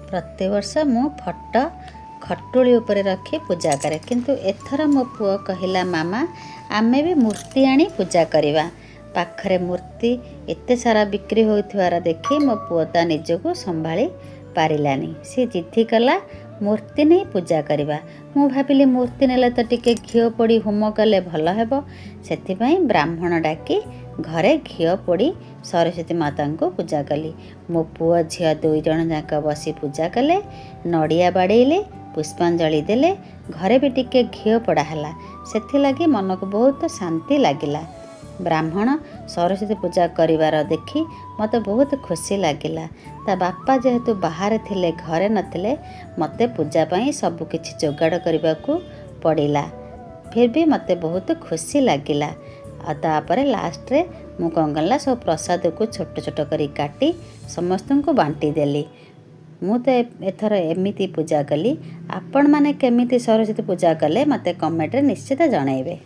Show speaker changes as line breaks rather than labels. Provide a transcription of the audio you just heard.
प्रतिवर्ष मु फटो खटुली उपरे रखी पूजा करे, किंतु एथर मो पुओ कहिला मामा आमे भी मूर्ति आनी पूजा करिवा। पाखरे मूर्ति एते सारा बिक्री होइथिवार देखि मो पुओ ता निजको संभाली पारिलानी। सी जिद्दी कला मूर्ति नहीं पूजा करिवा। मु भाबिली मूर्ति नेले तो टिके घिओ पोड़ी होम कले भल हेबो, सेथिपई ब्राह्मण डाकी घरे घिओ पोड़ी सरस्वती माता को पूजा कली। मो पुओ झिया दुई जण जाक बसी पूजा कले, नड़िया बाड़ेले, पुष्पांजलि देले, घरे भी टिके घिओ पोड़ा हला। सेथिलागी मन को बहुत शांति लागिला। ब्राह्मण सरस्वती पूजा करिवार देखी मते बहुत खुशी लागिला। ता बापा जेहेतु बाहर थिले घरे नथिले, मते पूजा पई सब किछि जोगाड़ करबाकू पड़िला। फिर भी मते बहुत खुशी लागिला। आ तापरे लास्ट रे मु कंगला सब प्रसाद को छोट छोट करी काटी समस्त को बांटी देली। मु तो एथर एमिति पूजा कली। आपण माने केमिति सरस्वती पूजा कले मते कमेंट रे निश्चित जणाइबे।